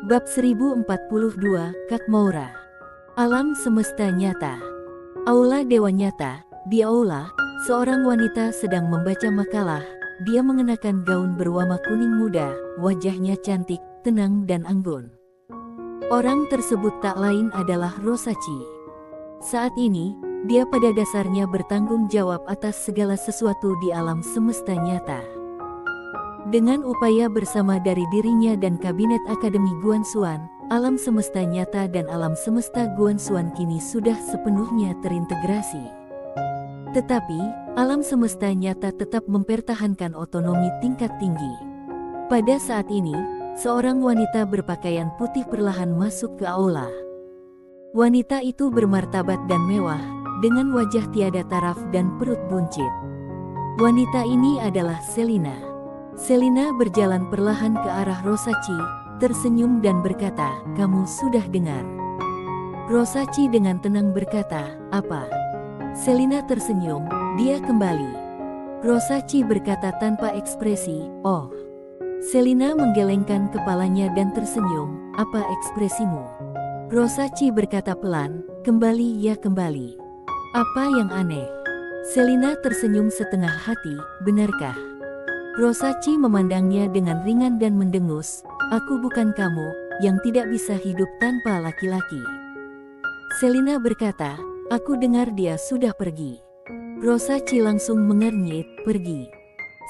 Bab 1042, Kak Maura. Alam semesta nyata. Aula Dewa Nyata. Di aula, seorang wanita sedang membaca makalah. Dia mengenakan gaun berwarna kuning muda, wajahnya cantik, tenang dan anggun. Orang tersebut tak lain adalah Rosachi. Saat ini, dia pada dasarnya bertanggung jawab atas segala sesuatu di alam semesta nyata. Dengan upaya bersama dari dirinya dan kabinet Akademi Guanxuan, alam semesta nyata dan alam semesta Guanxuan kini sudah sepenuhnya terintegrasi. Tetapi, alam semesta nyata tetap mempertahankan otonomi tingkat tinggi. Pada saat ini, seorang wanita berpakaian putih perlahan masuk ke aula. Wanita itu bermartabat dan mewah, dengan wajah tiada taraf dan perut buncit. Wanita ini adalah Selina. Selina berjalan perlahan ke arah Rosachi, tersenyum dan berkata, "Kamu sudah dengar?" Rosachi dengan tenang berkata, "Apa?" Selina tersenyum, dia kembali. Rosachi berkata tanpa ekspresi, "Oh." Selina menggelengkan kepalanya dan tersenyum, "Apa ekspresimu?" Rosachi berkata pelan, "Kembali ya kembali." "Apa yang aneh?" Selina tersenyum setengah hati, "Benarkah?" Rosachi memandangnya dengan ringan dan mendengus, "Aku bukan kamu, yang tidak bisa hidup tanpa laki-laki." Selina berkata, "Aku dengar dia sudah pergi." Rosachi langsung mengernyit, "Pergi?"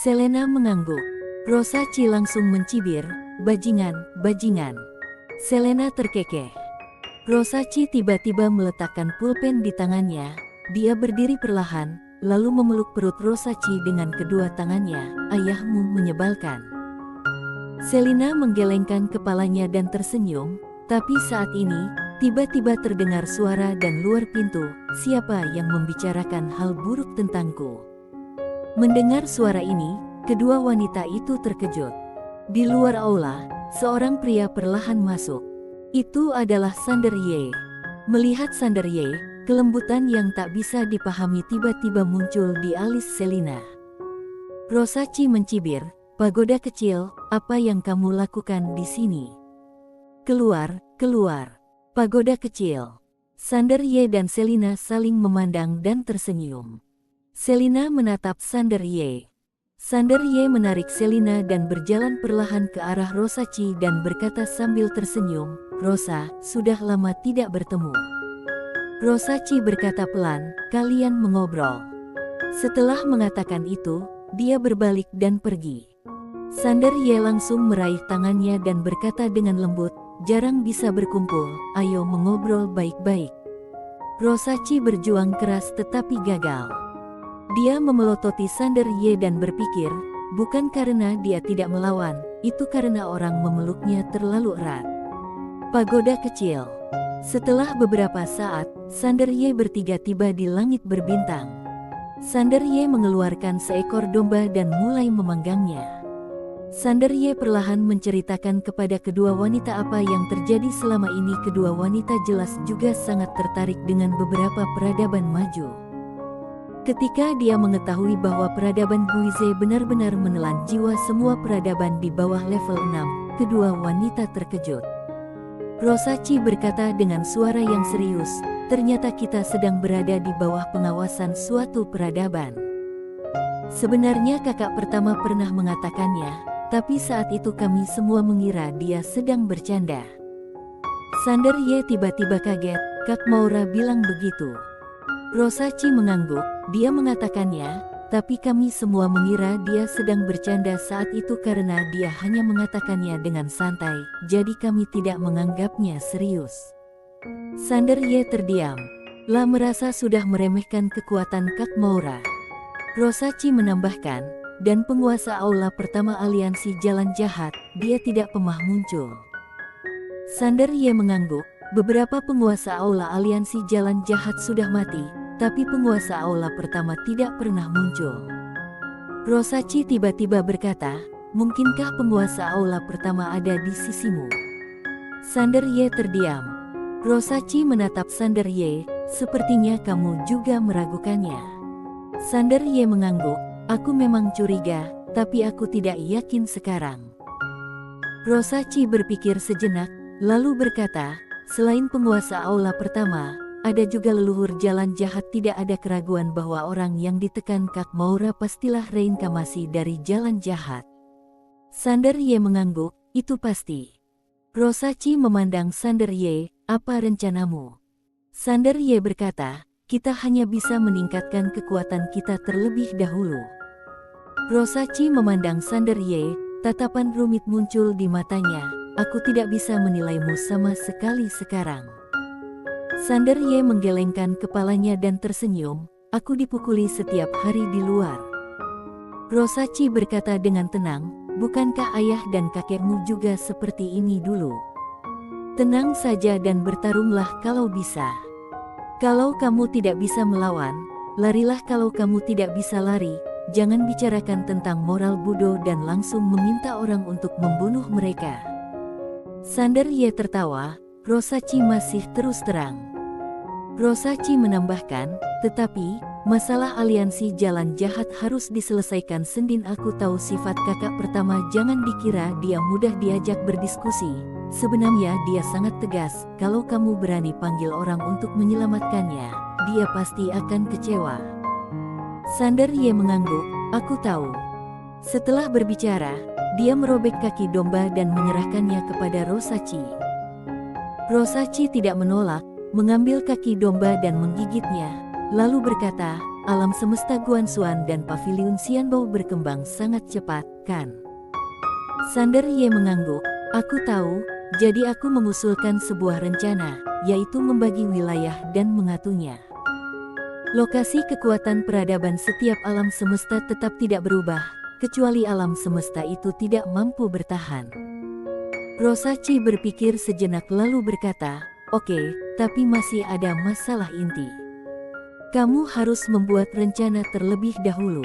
Selina mengangguk. Rosachi langsung mencibir, "Bajingan, bajingan." Selina terkekeh. Rosachi tiba-tiba meletakkan pulpen di tangannya. Dia berdiri perlahan, lalu memeluk perut Rosachi dengan kedua tangannya. "Ayahmu menyebalkan." Selina menggelengkan kepalanya dan tersenyum, tapi saat ini, tiba-tiba terdengar suara dan luar pintu, "Siapa yang membicarakan hal buruk tentangku?" Mendengar suara ini, kedua wanita itu terkejut. Di luar aula, seorang pria perlahan masuk. Itu adalah Sander Ye. Melihat Sander Ye, kelembutan yang tak bisa dipahami tiba-tiba muncul di alis Selina. Rosachi mencibir, "Pagoda kecil, apa yang kamu lakukan di sini? Keluar, keluar." Pagoda kecil. Sander Ye dan Selina saling memandang dan tersenyum. Selina menatap Sander Ye. Sander Ye menarik Selina dan berjalan perlahan ke arah Rosachi dan berkata sambil tersenyum, "Rosa, sudah lama tidak bertemu." Rosachi berkata pelan, "Kalian mengobrol." Setelah mengatakan itu, dia berbalik dan pergi. Sander Ye langsung meraih tangannya dan berkata dengan lembut, "Jarang bisa berkumpul, ayo mengobrol baik-baik." Rosachi berjuang keras tetapi gagal. Dia memelototi Sander Ye dan berpikir, bukan karena dia tidak melawan, itu karena orang memeluknya terlalu erat. Pagoda kecil. Setelah beberapa saat, Sander Ye bertiga tiba di langit berbintang. Sander Ye mengeluarkan seekor domba dan mulai memanggangnya. Sander Ye perlahan menceritakan kepada kedua wanita apa yang terjadi selama ini. Kedua wanita jelas juga sangat tertarik dengan beberapa peradaban maju. Ketika dia mengetahui bahwa peradaban Guize benar-benar menelan jiwa semua peradaban di bawah level 6, kedua wanita terkejut. Rosachi berkata dengan suara yang serius, "Ternyata kita sedang berada di bawah pengawasan suatu peradaban." Sebenarnya kakak pertama pernah mengatakannya, tapi saat itu kami semua mengira dia sedang bercanda. Sander Ye tiba-tiba kaget, "Kak Maura bilang begitu." Rosachi mengangguk, dia mengatakannya, tapi kami semua mengira dia sedang bercanda saat itu karena dia hanya mengatakannya dengan santai, jadi kami tidak menganggapnya serius. Sander Ye terdiam. La merasa sudah meremehkan kekuatan Kak Maura. Rosachi menambahkan, dan penguasa aula pertama aliansi jalan jahat, dia tidak pernah muncul. Sander Ye mengangguk, beberapa penguasa aula aliansi jalan jahat sudah mati, tapi penguasa aula pertama tidak pernah muncul. Rosachi tiba-tiba berkata, "Mungkinkah penguasa aula pertama ada di sisimu?" Sander Ye terdiam. Rosachi menatap Sander Ye, "Sepertinya kamu juga meragukannya." Sander Ye mengangguk, "Aku memang curiga, tapi aku tidak yakin sekarang." Rosachi berpikir sejenak, lalu berkata, selain penguasa aula pertama, ada juga leluhur jalan jahat. Tidak ada keraguan bahwa orang yang ditekan Kak Moura pastilah reinkarnasi dari jalan jahat. Sander Ye mengangguk, itu pasti. Rosachi memandang Sander Ye, apa rencanamu? Sander Ye berkata, kita hanya bisa meningkatkan kekuatan kita terlebih dahulu. Rosachi memandang Sander Ye, tatapan rumit muncul di matanya, aku tidak bisa menilaimu sama sekali sekarang. Sander Ye menggelengkan kepalanya dan tersenyum, aku dipukuli setiap hari di luar. Rosachi berkata dengan tenang, bukankah ayah dan kakekmu juga seperti ini dulu? Tenang saja dan bertarunglah kalau bisa. Kalau kamu tidak bisa melawan, larilah. Kalau kamu tidak bisa lari, jangan bicarakan tentang moral Budo dan langsung meminta orang untuk membunuh mereka. Sander Ye tertawa, Rosachi masih terus terang. Rosachi menambahkan, tetapi, masalah aliansi jalan jahat harus diselesaikan sendiri. Aku tahu sifat kakak pertama, jangan dikira dia mudah diajak berdiskusi. Sebenarnya dia sangat tegas, kalau kamu berani panggil orang untuk menyelamatkannya, dia pasti akan kecewa. Sander Ye mengangguk, aku tahu. Setelah berbicara, dia merobek kaki domba dan menyerahkannya kepada Rosachi. Rosachi tidak menolak, mengambil kaki domba dan menggigitnya, lalu berkata, alam semesta Guanxuan dan paviliun Xianbao berkembang sangat cepat, kan? Sander Ye mengangguk, aku tahu, jadi aku mengusulkan sebuah rencana, yaitu membagi wilayah dan mengaturnya. Lokasi kekuatan peradaban setiap alam semesta tetap tidak berubah, kecuali alam semesta itu tidak mampu bertahan. Rosachi berpikir sejenak lalu berkata, oke, tapi masih ada masalah inti. Kamu harus membuat rencana terlebih dahulu.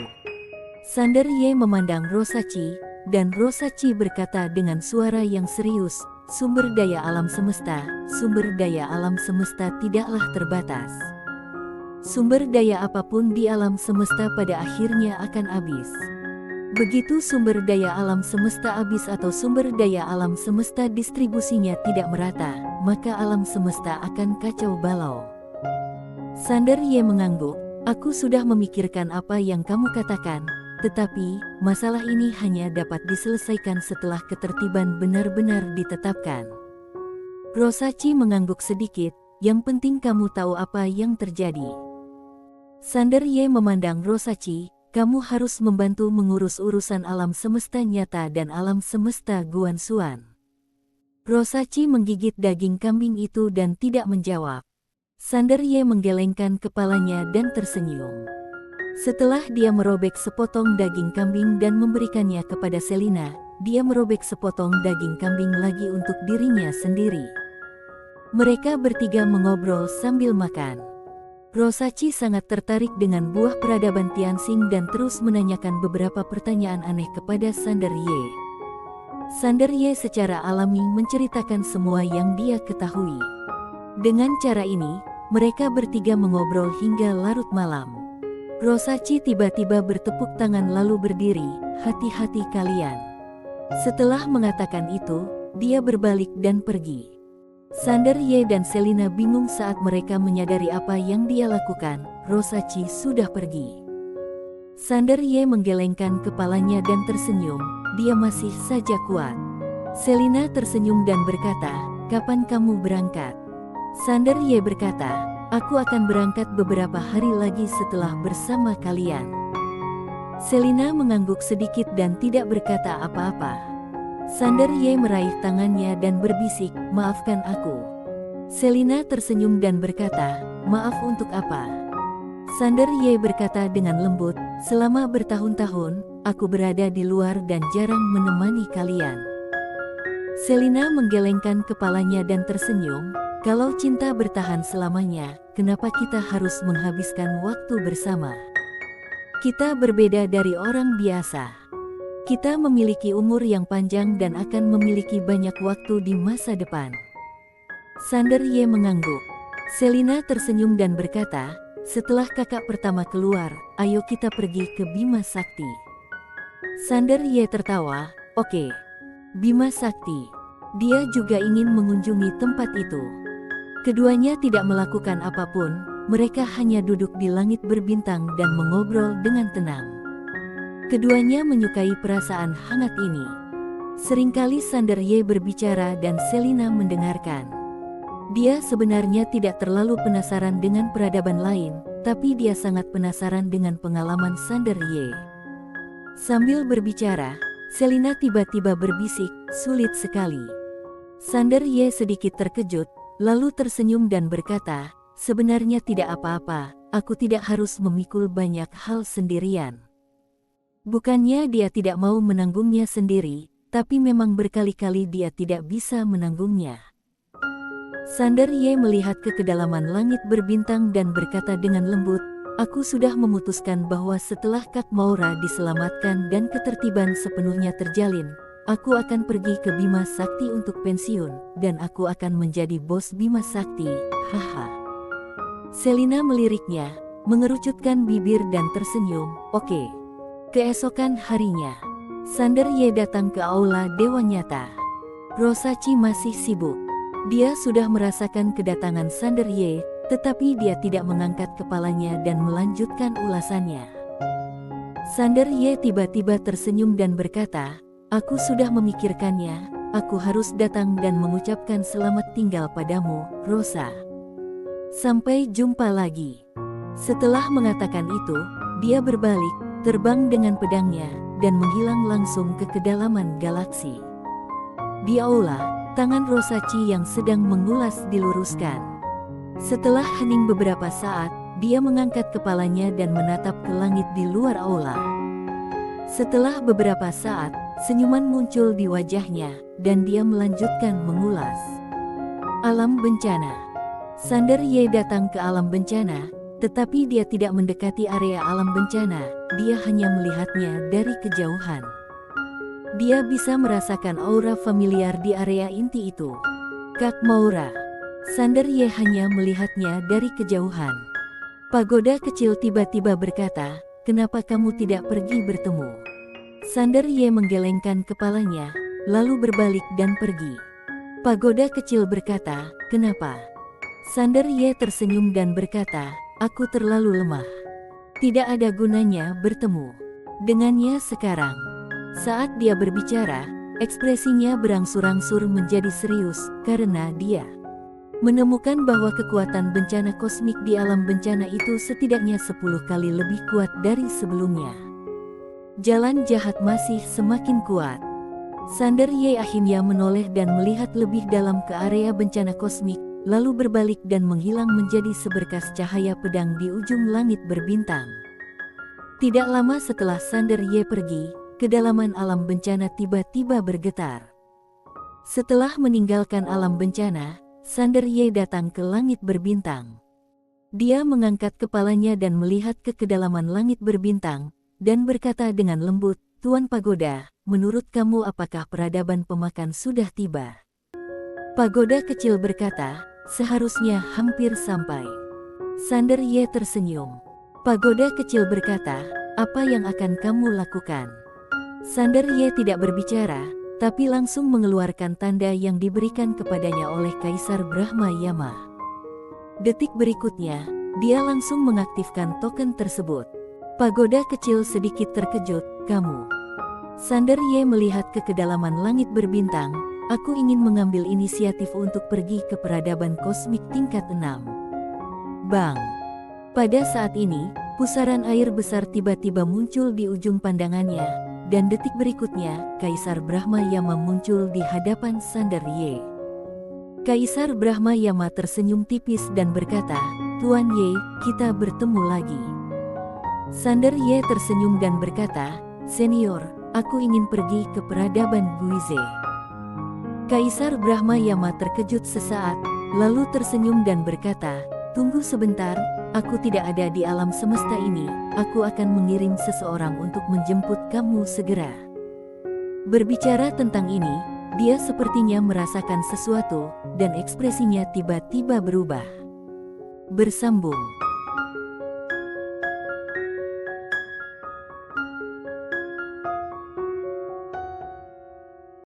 Sander Ye memandang Rosachi, dan Rosachi berkata dengan suara yang serius, sumber daya alam semesta tidaklah terbatas. Sumber daya apapun di alam semesta pada akhirnya akan habis. Begitu sumber daya alam semesta habis atau sumber daya alam semesta distribusinya tidak merata, maka alam semesta akan kacau balau. Sander Ye mengangguk, aku sudah memikirkan apa yang kamu katakan, tetapi masalah ini hanya dapat diselesaikan setelah ketertiban benar-benar ditetapkan. Rosachi mengangguk sedikit, yang penting kamu tahu apa yang terjadi. Sander Ye memandang Rosachi, kamu harus membantu mengurus urusan alam semesta nyata dan alam semesta Guanxuan. Rosachi menggigit daging kambing itu dan tidak menjawab. Sander Ye menggelengkan kepalanya dan tersenyum. Setelah dia merobek sepotong daging kambing dan memberikannya kepada Selina, dia merobek sepotong daging kambing lagi untuk dirinya sendiri. Mereka bertiga mengobrol sambil makan. Rosachi sangat tertarik dengan buah peradaban Tianxing dan terus menanyakan beberapa pertanyaan aneh kepada Sander Ye. Sander Ye secara alami menceritakan semua yang dia ketahui. Dengan cara ini, mereka bertiga mengobrol hingga larut malam. Rosachi tiba-tiba bertepuk tangan lalu berdiri, hati-hati kalian. Setelah mengatakan itu, dia berbalik dan pergi. Sander Ye dan Selina bingung saat mereka menyadari apa yang dia lakukan, Rosachi sudah pergi. Sander Ye menggelengkan kepalanya dan tersenyum, dia masih saja kuat. Selina tersenyum dan berkata, kapan kamu berangkat? Sander Ye berkata, aku akan berangkat beberapa hari lagi setelah bersama kalian. Selina mengangguk sedikit dan tidak berkata apa-apa. Sander Ye meraih tangannya dan berbisik, maafkan aku. Selina tersenyum dan berkata, maaf untuk apa? Sander Ye berkata dengan lembut, selama bertahun-tahun, aku berada di luar dan jarang menemani kalian. Selina menggelengkan kepalanya dan tersenyum, kalau cinta bertahan selamanya, kenapa kita harus menghabiskan waktu bersama? Kita berbeda dari orang biasa. Kita memiliki umur yang panjang dan akan memiliki banyak waktu di masa depan. Sander Ye mengangguk. Selina tersenyum dan berkata, setelah kakak pertama keluar, ayo kita pergi ke Bima Sakti. Sander Ye tertawa, oke. Bima Sakti. Dia juga ingin mengunjungi tempat itu. Keduanya tidak melakukan apapun, mereka hanya duduk di langit berbintang dan mengobrol dengan tenang. Keduanya menyukai perasaan hangat ini. Seringkali Sander Ye berbicara dan Selina mendengarkan. Dia sebenarnya tidak terlalu penasaran dengan peradaban lain, tapi dia sangat penasaran dengan pengalaman Sander Ye. Sambil berbicara, Selina tiba-tiba berbisik, "Sulit sekali." Sander Ye sedikit terkejut, lalu tersenyum dan berkata, "Sebenarnya tidak apa-apa, aku tidak harus memikul banyak hal sendirian." Bukannya dia tidak mau menanggungnya sendiri, tapi memang berkali-kali dia tidak bisa menanggungnya. Sander Ye melihat ke kedalaman langit berbintang dan berkata dengan lembut, "Aku sudah memutuskan bahwa setelah Kak Maura diselamatkan dan ketertiban sepenuhnya terjalin, aku akan pergi ke Bima Sakti untuk pensiun, dan aku akan menjadi bos Bima Sakti, haha." Selina meliriknya, mengerucutkan bibir dan tersenyum, "Oke." Keesokan harinya, Sander Ye datang ke aula Dewa Nyata. Rosachi masih sibuk. Dia sudah merasakan kedatangan Sander Ye, tetapi dia tidak mengangkat kepalanya dan melanjutkan ulasannya. Sander Ye tiba-tiba tersenyum dan berkata, "Aku sudah memikirkannya, aku harus datang dan mengucapkan selamat tinggal padamu, Rosa. Sampai jumpa lagi." Setelah mengatakan itu, dia berbalik, terbang dengan pedangnya, dan menghilang langsung ke kedalaman galaksi. Di aula, tangan Rosachi yang sedang mengulas diluruskan. Setelah hening beberapa saat, dia mengangkat kepalanya dan menatap ke langit di luar aula. Setelah beberapa saat, senyuman muncul di wajahnya, dan dia melanjutkan mengulas. Alam bencana. Sander Ye datang ke alam bencana, tetapi dia tidak mendekati area alam bencana, dia hanya melihatnya dari kejauhan. Dia bisa merasakan aura familiar di area inti itu. Kak Maura. Sander Ye hanya melihatnya dari kejauhan. Pagoda kecil tiba-tiba berkata, "Kenapa kamu tidak pergi bertemu?" Sander Ye menggelengkan kepalanya, lalu berbalik dan pergi. Pagoda kecil berkata, "Kenapa?" Sander Ye tersenyum dan berkata, "Aku terlalu lemah. Tidak ada gunanya bertemu dengannya sekarang." Saat dia berbicara, ekspresinya berangsur-angsur menjadi serius, karena dia menemukan bahwa kekuatan bencana kosmik di alam bencana itu setidaknya 10 kali lebih kuat dari sebelumnya. Jalan jahat masih semakin kuat. Sander Ye akhirnya menoleh dan melihat lebih dalam ke area bencana kosmik, lalu berbalik dan menghilang menjadi seberkas cahaya pedang di ujung langit berbintang. Tidak lama setelah Sander Ye pergi, kedalaman alam bencana tiba-tiba bergetar. Setelah meninggalkan alam bencana, Sander Ye datang ke langit berbintang. Dia mengangkat kepalanya dan melihat ke kedalaman langit berbintang, dan berkata dengan lembut, "Tuan Pagoda, menurut kamu apakah peradaban pemakan sudah tiba?" Pagoda kecil berkata, "Seharusnya hampir sampai." Sander Ye tersenyum. Pagoda kecil berkata, "Apa yang akan kamu lakukan?" Sander Ye tidak berbicara, tapi langsung mengeluarkan tanda yang diberikan kepadanya oleh Kaisar Brahma Yama. Detik berikutnya, dia langsung mengaktifkan token tersebut. Pagoda kecil sedikit terkejut, "Kamu?" Sander Ye melihat ke kedalaman langit berbintang, "Aku ingin mengambil inisiatif untuk pergi ke peradaban kosmik tingkat 6. Bang! Pada saat ini, pusaran air besar tiba-tiba muncul di ujung pandangannya. Dan detik berikutnya, Kaisar Brahma Yama muncul di hadapan Sander Ye. Kaisar Brahma Yama tersenyum tipis dan berkata, "Tuan Ye, kita bertemu lagi." Sander Ye tersenyum dan berkata, "Senior, aku ingin pergi ke peradaban Guize." Kaisar Brahma Yama terkejut sesaat, lalu tersenyum dan berkata, "Tunggu sebentar, aku tidak ada di alam semesta ini, aku akan mengirim seseorang untuk menjemput kamu segera." Berbicara tentang ini, dia sepertinya merasakan sesuatu, dan ekspresinya tiba-tiba berubah. Bersambung.